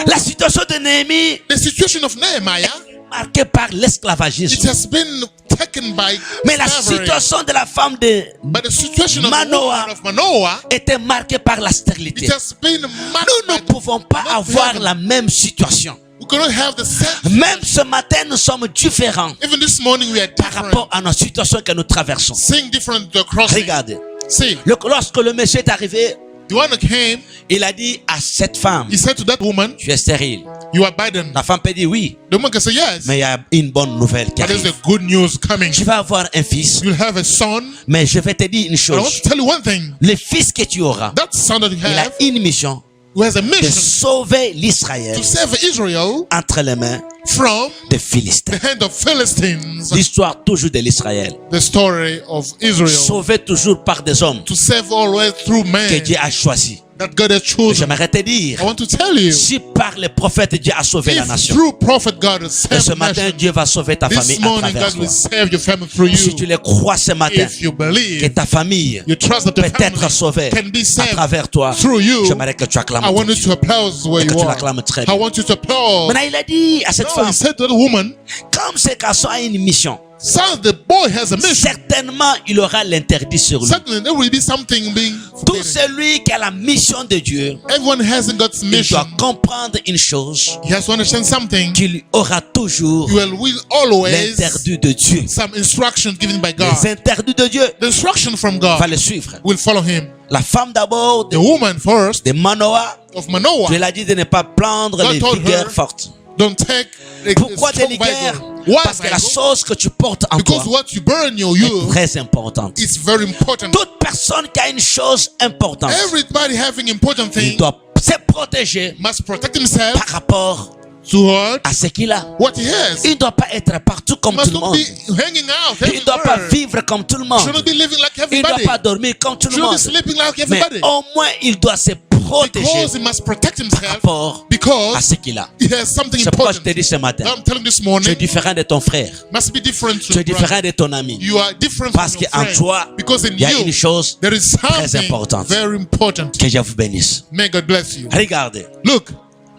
La situation de Néhémie The situation of Nehemiah, est marquée par it l'esclavagisme. has been taken by Mais la slavery. situation de la femme de But the situation of the Manoah woman of Manoah, était marquée par la stérilité. it has been marked Nous ne by pouvons pas not avoir having- la même situation. We cannot have the same. Même ce matin, nous sommes différents Even this morning we are par different. rapport à nos situations que nous traversons. Seeing different across. Regardez. See, Lorsque le monsieur est arrivé, the one that came, il a dit à cette femme, he said to that woman, tu es stérile. "You are barren." La femme peut dire oui, The woman can say yes. mais il y a une bonne nouvelle qui But there's arrive. the good news coming. Tu vas avoir un fils, You'll have a son. mais je vais te dire une But I want chose. to tell you one thing. Le fils que tu auras, That son that you il a have, une mission who has a de mission sauver l'Israël to save Israel entre les mains from des Philistins. the hand of Philistines. L'histoire toujours de l'Israël. The story of Israel. Sauvé toujours par des hommes To save always through que men Dieu a choisis. that God has chosen. J'aimerais te dire, I want to tell you, si par les prophètes Dieu a sauvé la if nation, through prophet God has et saved ce the matin nation, Dieu va sauver ta famille this à morning travers God will toi. save your family through Si tu you. le crois ce matin, If you que believe, ta famille you trust that peut the être family sauvée can be à saved travers toi, through you. j'aimerais que tu acclames I want you Dieu. to applause where Et que you tu are. l'acclames très I bien. want you to applaud. Maintenant, il a dit à cette No, femme, he said to the woman, comme ce garçon a une mission, son, the boy has a mission. certainement il aura l'interdit sur lui. Certainly there will be something being Tout forbidden. celui qui a la mission de Dieu, Everyone hasn't got il mission. doit comprendre une chose, He has to understand something. qu'il aura toujours You will always l'interdit de Dieu. some instructions given by God. Les interdits de Dieu The instruction from va God le suivre. will follow him. La femme d'abord The woman first de Manoah, of Manoah. Dieu l'a dit de ne pas prendre God les told vigueurs her, fortes. Don't take a Pourquoi des strong ligueurs? Bible. Why Parce que la Bible? chose que tu portes en toi Because what you burn your est youth très importante. is very important. Toute personne qui a une chose importante, Everybody having important il thing doit se protéger must protect himself par rapport to what? à ce qu'il a. What he has. Il ne doit pas être partout comme Must tout le not monde. be hanging out Il ne doit pas everywhere. vivre comme tout le monde. Should not be living like Il ne doit everybody. pas dormir comme tout le Should not be monde. sleeping like Mais everybody. au moins, il doit se protéger Because he must protect par himself rapport à because ce qu'il a. he has something C'est pourquoi je important. te dis ce matin, I'm telling this tu es morning, différent de ton frère. must be different Tu to es différent de ton ami. you are different Parce from your qu'en friend. toi, Because in il y a une you, chose there is très something importante. very important. Que Dieu vous bénisse. May God bless you. Regardez, Look,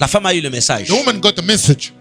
la femme a eu le message. the woman got the message.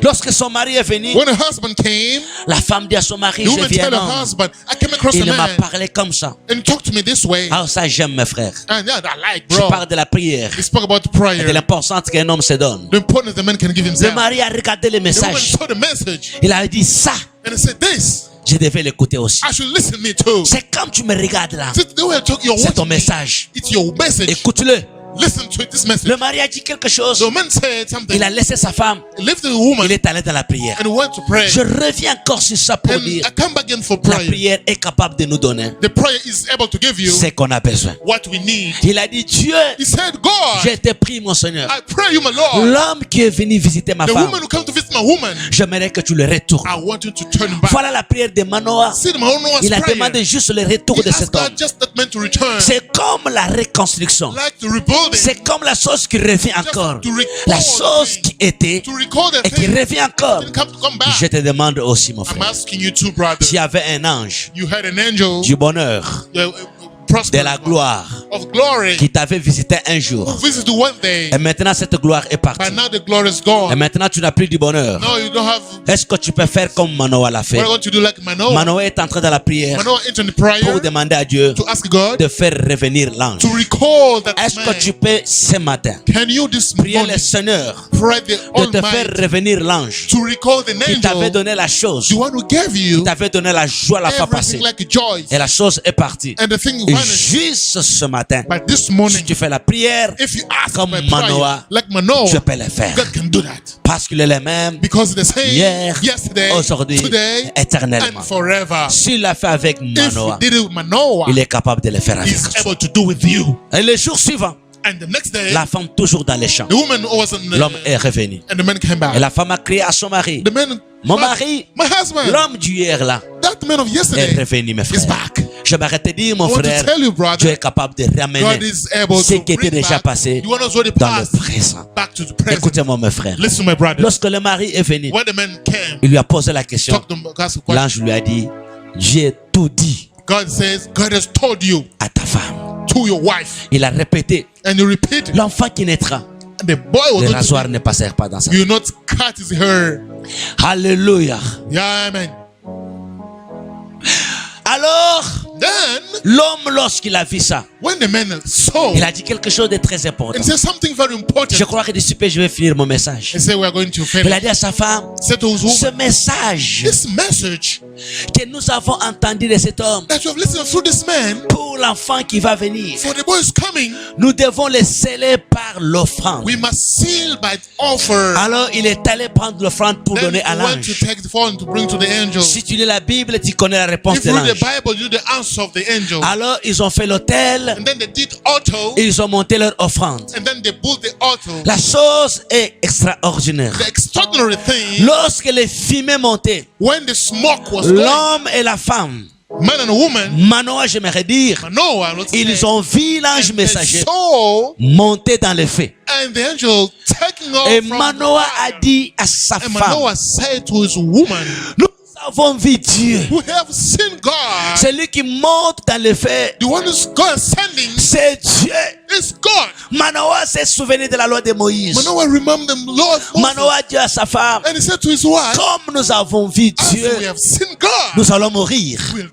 Lorsque son mari est venu, When her husband came, la femme dit à son mari, the je woman viens told her non. husband, I came across a Il m'a man parlé comme ça. and he talked to me this way. Ah, ça j'aime mes frères. And yeah, I like, Je bro. parle de la prière He spoke about et de prayer. l'importance qu'un homme se donne. The importance the man can give Le himself. mari a regardé le The woman message. saw the message Il a dit ça, and he said, this, je devais l'écouter aussi. I should listen me too. C'est comme tu me regardes là. See, the way you're C'est ton watching me, message. it's your message. Écoute-le. Listen to this message. Le mari a dit quelque chose. The man said something. Il a laissé sa femme. He left the woman Il est allé dans la prière. and went to pray. Je reviens encore sur ça pour And dire, I come back again for la prayer. prière est capable de nous donner The prayer is able to give you ce qu'on a besoin. what we need. Il a dit, Dieu, He said, God, je te prie mon Seigneur. I pray you, my Lord. L'homme qui est venu visiter ma The femme, woman who come to visit my woman, j'aimerais que tu le retournes. I want you to turn him back. Voilà la prière de Manoah. See, my own Il a prayer. demandé juste le retour He de asked cet homme. God just that man to return. C'est comme la reconstruction. Like to rebuild it. C'est comme la chose qui revient encore. La chose qui était To record that et qui thing. revient encore. Didn't come back. Je te demande aussi, mon I'm frère, asking you too, brother. s'il y avait un ange You had an angel du bonheur, de prosperous la gloire, of glory qui t'avait visité un who jour. visited one day, Et maintenant, cette gloire est but partie. now the glory is Et gone. maintenant, tu n'as plus du bonheur. No, you don't have. Est-ce que tu peux faire comme Manoah l'a fait? What I want to do like Manoah. Manoah est entré dans la prière Manoah entered the prayer pour demander à Dieu to ask God de faire revenir l'ange. to recall that Est-ce man. que tu peux ce matin Can you this prier morning le Seigneur pray the de te faire Almighty revenir l'ange to recall the qui t'avait angel, donné la chose, the one who gave qui you t'avait donné la joie la fois passée. everything like a joy, Et la chose est partie. and the thing Et vanished. juste ce matin, But this si morning, tu fais la prière, if you ask comme by prayer, Manoah, like Manoah, je peux le faire. God can do that. Parce qu'il est le même Because the same hier, yesterday, aujourd'hui, today, éternellement. and forever. S'il l'a fait avec If he Manoah, did it with Manoah, il est capable de le faire avec he's toi. able to do with you. Et le jour suivant, And the next day, la femme toujours dans les champs, the woman was in l'homme est revenu. and the man came back. Et la femme a crié à son mari, The man, mon mari, my husband, l'homme d'hier là, that man of est yesterday revenu, mes is frères. back. Je m'arrête de dire, mon I want frère, to tell you, Dieu brother, est capable de God ramener is able ce to qui était bring déjà back passé the one who's already dans le passed présent. back to the present. Écoutez-moi, mes frères. Listen, my brother. Lorsque le mari est venu, When the man came, il lui a posé la question. talk to him, ask a question. L'ange lui a dit, j'ai tout dit God says, God has told you à ta femme. to your wife. Il a répété, And you repeat it. l'enfant qui naîtra, And the boy was le going rasoir to ne passera pas dans sa you not cut his hair. Alléluia. Yeah, amen. Alors, Then, l'homme, lorsqu'il a vu ça, when the man saw, il a dit quelque chose de très important. and said something very important, Je crois que d'ici peu, je vais finir mon message. and said, we are going to Il a finish. dit à sa femme, Said to his ce woman, message this message que nous avons entendu de cet homme that you have listened through this man, pour l'enfant qui va venir, for the boy is coming, nous devons le sceller par l'offrande. we must seal by offer. Alors il est allé prendre l'offrande pour Then donner à he went to l'ange. take the phone to bring to the angel. Si tu lis la Bible, tu connais la réponse If de you read the l'ange. Bible, you know the answer of the angel. Alors ils ont fait l'autel, And then they did auto, et ils ont monté leur offrande. and then they built the auto. La chose est extraordinaire. The extraordinary thing, Lorsque les fumées montaient, when the smoke was going, l'homme et la femme, man and woman, Manoah, j'aimerais dire, Manoah, let's say, ils ont vu l'ange and they messager saw, monter dans le feu. and the angel taking off Et from Manoah the a dit à sa and femme, Manoah said to his woman, nous avons vu Dieu. we have seen God. Celui qui monte dans le feu, The one who's God sending c'est Dieu. is God. Manoah s'est souvenu de la loi de Moïse. Manoah remembered the law of Moses. Manoah dit à sa femme, And he said to his wife, comme nous avons vu as we Dieu, have seen God, nous allons mourir. we'll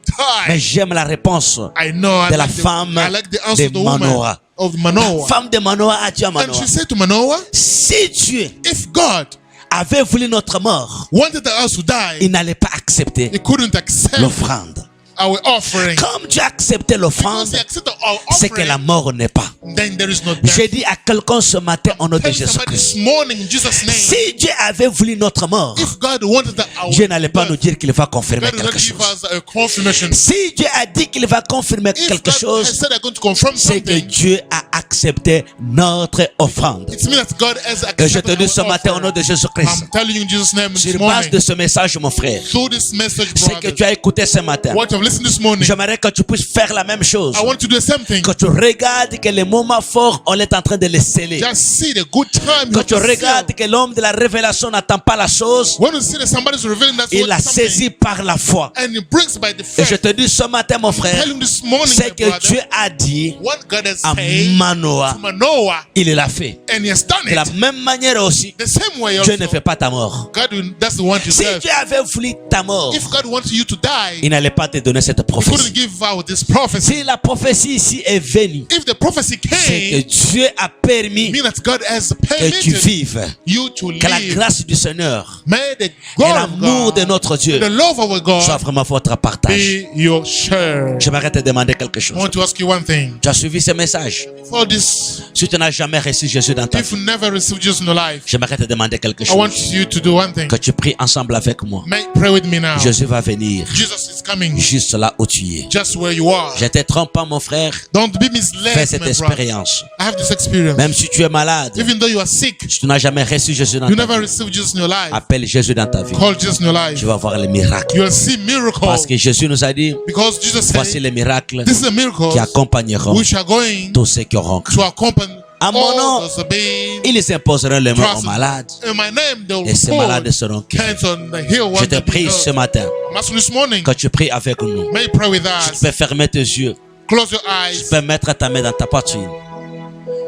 Mais die. j'aime la réponse I know. I de la like, femme I like the answer de of the woman Manoah. of La Manoah. femme de Manoah a dit à And Manoah, she said to Manoah, si Dieu if God avait voulu notre mort, wanted us to die, il n'allait pas accepter he couldn't accept l'offrande. our offering. Comme Dieu a accepté l'offrande, Because he accepted our c'est que la offering, mort n'est pas. then there is no death. J'ai dit à quelqu'un ce matin au nom de Tell somebody Jésus-Christ, this morning in Jesus' name, si Dieu avait voulu notre mort, if God wanted our Dieu n'allait pas nous death, dire qu'il va confirmer God will not quelque give chose. us a confirmation. Si Dieu a dit qu'il va confirmer If quelque God has chose, said they're going to confirm c'est que something, Dieu a accepté notre offrande. It means that God has Et je te accepted dis ce our matin au nom offering. de Jésus-Christ, I'm telling you in Jesus' name this sur base morning, de ce message, mon frère, through this message, ce que brothers, tu as écouté ce matin, what you've listened this morning, j'aimerais que tu puisses faire la même chose. I want to do the same thing. Que tu regardes que les moments forts, on est en train de les sceller. Just see the good time. Que tu regardes que l'homme de la révélation n'attend pas la chose, When you see that somebody's revealing that il la something, saisit par la foi. and he brings by the Et je faith, te dis ce matin, mon frère, tell him this morning, ce my que brother, Dieu a dit what God has à said Manoah, to Manoah, il l'a fait. and he has done De la it. même manière aussi, The same way Dieu also, ne fait pas ta mort. God doesn't want you Si to Dieu avait voulu ta mort, If God wanted you to die, il n'allait pas te donner cette He couldn't prophétie. give out this prophecy. Si la prophétie ici est venue, If the prophecy c'est que came, Dieu a permis mean that God has que tu permitted vives. you to Que la live. grâce du Seigneur May the et God of l'amour de God, notre Dieu the love of our soit God, vraiment votre partage. be your share. J'aimerais te demander quelque I chose. want to ask you one thing. Tu as suivi ce message. For this, Si tu n'as jamais reçu Jésus dans ta if vie, you never received Jesus in your life, j'aimerais te demander quelque I want chose. you to do one thing. Que tu pries ensemble avec moi. Pray with me now. Jésus va venir Jesus is coming juste là où tu es. just where you are. Je te trompe pas, mon frère. Don't be Fais misled, cette my brother. expérience. I have this experience. Même si tu es malade, Even though you are sick, si tu n'as jamais reçu Jésus dans you ta never vie, received Jesus in your life, appelle Jésus dans ta vie. call Jesus in your life. Tu vas voir les miracles. You'll see miracles. Parce que Jésus nous a dit, Because Jesus voici said, les miracles this is a miracle qui accompagneront which are going tous ceux qui auront cru. to accompany À mon all nom, those obeying. ils imposeront les mains aux Trust malades in my name, they will et ces malades put seront guéris. hands on the hill. Je te prie ce matin I'm asking this morning, que tu pries avec nous. may you pray with Tu us. peux fermer tes yeux. Close your Tu eyes. peux mettre ta main dans ta poitrine.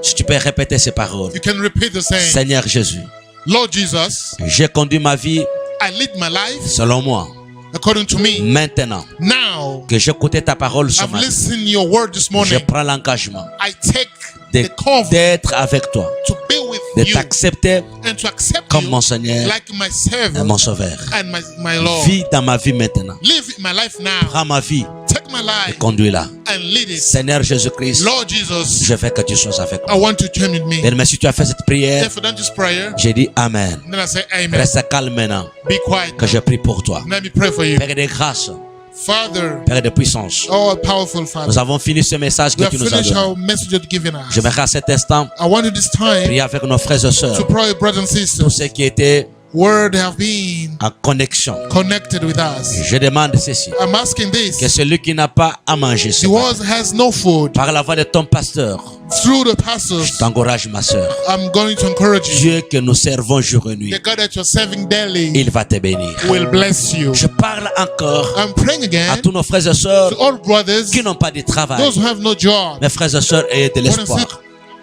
Si tu peux répéter ces paroles. You can repeat the same. Seigneur Jésus, Lord Jesus, j'ai conduit ma vie I lead my life selon moi. according to me. Maintenant Now, que j'écoutais ta parole ce I've matin, listened to your word this je morning. prends l'engagement I take the confidence d'être avec toi, to be with de you t'accepter and to accept comme you mon Seigneur like my et Savior mon Sauveur. and my Lord. Vis dans ma vie maintenant. Live my life now. Prends ma vie Take my et life conduis-la. and lead it. Seigneur Jésus-Christ, Lord Jesus, je veux que tu sois avec I moi. want you to join with me. Bien, mais si tu as fait cette prière, If you done this prayer, j'ai dit Amen. then I say amen. Reste calme maintenant Be quiet. que je prie pour toi. Let me pray for you. Père de grâce, Father, Père de puissance, oh powerful Father, nous avons fini ce message we que have tu nous as finished donné. our message you've given us. J'aimerais à cet instant I want you this time prier avec nos frères et to sœurs, pray, brothers and tous sisters, ceux qui étaient where they have been en connexion. connected with us. Je demande ceci, I'm asking this. que celui qui n'a pas à manger ce The matin, world has no food. par la voix de ton pasteur, Through the je pastors, t'encourage ma sœur. I'm going to encourage you. Dieu que nous servons jour et nuit, The God that you're serving daily il va te bénir. will bless you. Je parle encore I'm praying à again tous nos frères et sœurs to all brothers, qui n'ont pas de travail. those who have no job. Mes frères et sœurs, ayez de What is l'espoir. it?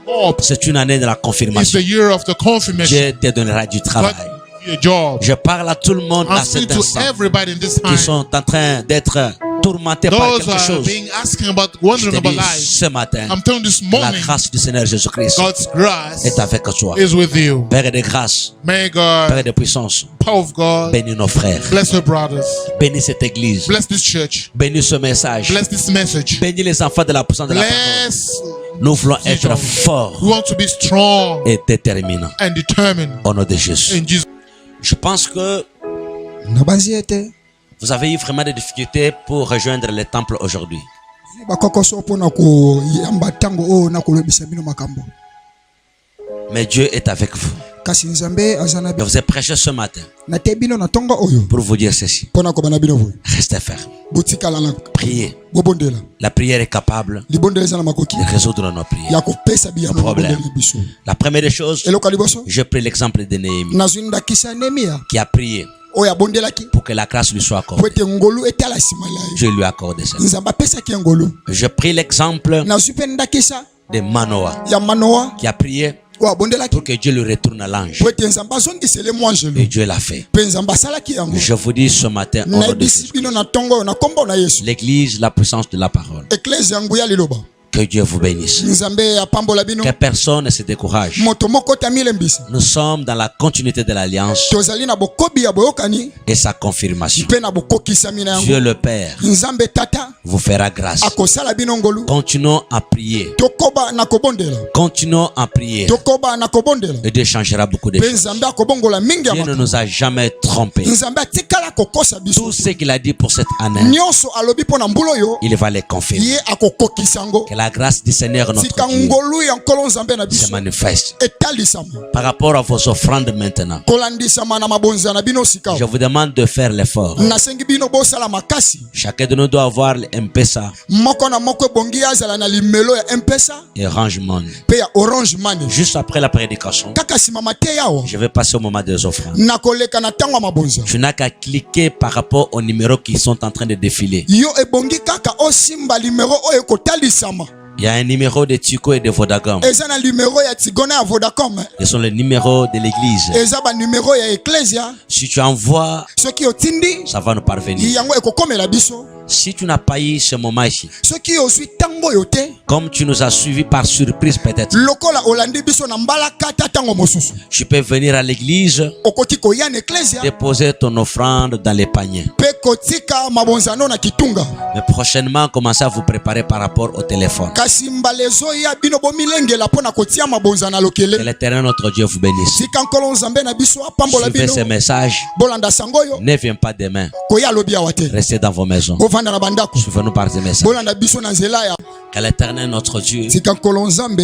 Hope C'est une année de la is confirmation. the year of the confirmation. Dieu te donnera du God travail. give you a job. Je parle à tout le monde I'm à speaking cet to instant everybody in this qui time. sont en train d'être tourmentés par Those who quelque are chose. being asking about, Je wondering te about dis life. ce matin, I'm telling you this la morning, grâce du Seigneur Jésus-Christ God's grace est avec toi. is with you. Père de grâce, May Père God, de puissance, power of God, bénis nos frères, bless your brothers, bénis cette église, bless this church, bénis ce message, bless this message, bénis les enfants de la puissance de la parole. bless. Nous voulons être We forts want to be strong et déterminants and determined au nom de Jésus. in Jesus. Je pense que nabanziete vous avez eu vraiment des difficultés pour rejoindre le temple aujourd'hui. bakokoso mpona koyamba ntango oyo na kolobisa bino makambo Mais Dieu est avec vous. kasi nzambe aza na Je vous ai prêché ce matin na te bino na ntongo oyo pour vous dire ceci. mpona kobana bino boye Restez ferme. botikala na Priez. bobondela La prière est capable libondela eza na makoki de résoudre nos prières. ya kopesa biyano Problème. bobondeli biso La première des choses, eloko ya liboso je prie l'exemple de Néhémie nazwi ndakisa nemia qui a prié oyo abondelaki pour que la grâce lui soit po accordée. ete ngolu etala nsima na ye Dieu lui a accordé ça. nzambe apesaki ye ngolu Je prie l'exemple nazwi mpe ndakisa de Manoah ya manoa qui a prié oyo abondelaki pour que Dieu lui retourne à l'ange. po ete nzambe azongisele mwa Et anjelu Dieu l'a fait. mpe nzambe asalaki yango Je vous dis ce matin, au nom de nayebisi Jésus, bino na ntongo oyo na nkombo na yesu l'Église, la puissance de la parole. eklese ya nguya liloba Que Dieu vous bénisse. nzambe apambola bino Que personne ne se décourage. moto moko tamilembisa Nous sommes dans la continuité de l'alliance tozali na bokobi ya boyokani et sa confirmation. mpe na bokokisami na Dieu yango le Père nzambe tata vous fera grâce. akosala bino ngolu Continuons à prier. tokoba na kobondela Continuons à prier. tokoba na kobondela Et Dieu changera beaucoup de mpe choses. nzambe akobongola mingi ya Dieu ne makambo nous a jamais trompés. nzambe atikala kokosa biso Tout ce qu'il a dit pour cette année, nyonso alobi mpo na mbula oyo il va les confirmer. ye akokokisa yango Que la la grâce du Seigneur notre tika Dieu ngolu ya nkolo nzambe na se biso manifeste. etalisama Par rapport à vos offrandes maintenant, kolandisama na mabonza na bino sika je vous demande de faire l'effort. nasengi bino bosala makasi Chacun de nous doit avoir M-Pesa moko na moko ebongi azala na limelo ya mpesa et Orange Money. pe ya orange money Juste après la prédication, kaka nsima mateya awa je vais passer au moment des offrandes. nakoleka na ntango ya mabonza Tu n'as qu'à cliquer par rapport aux numéros qui sont en train de défiler. yo ebongi kaka osimba limero oyo ekotalisama. Il y a un numéro de Tico et de Vodacom. Eza na numéro ya Tigona ya Vodacom. Ce sont les numéros de l'église. Eza ba numéro ya Ecclesia. Si tu envoies, Soki otindi, ça va nous parvenir. yango ekokomela biso. Si tu n'as pas eu ce moment ici, Soki osui tango yote, comme tu nous as suivis par surprise peut-être, lokola olandi biso na mbala kata tango mosusu. tu peux venir à l'église, Okoti koya na Ecclesia. déposer ton offrande dans les paniers. Pe kotika mabonzano na kitunga. Mais prochainement, commencez à vous préparer par rapport au téléphone. Kasi mbalezo ya bino bomilengela pona kotia mabonzana Que lokele. l'Éternel notre Dieu vous bénisse. Sika nkolo nzambe na biso apambola Suivez bino. ces messages. Bolanda sangoyo. Ne viens pas demain. Koya lobi awate. Restez dans vos maisons. Ovanda na bandako. Suivez-nous par ces messages. Bolanda biso na nzela ya. Que l'Éternel notre Dieu Sika nkolo nzambe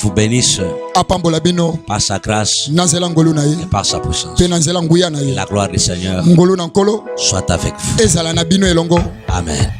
vous bénisse apambola bino par sa grâce na nzela ngolu na ye et par sa puissance. pe na nzela nguya na ye La gloire du Seigneur ngolu na nkolo soit avec vous. ezala na bino elongo Amen.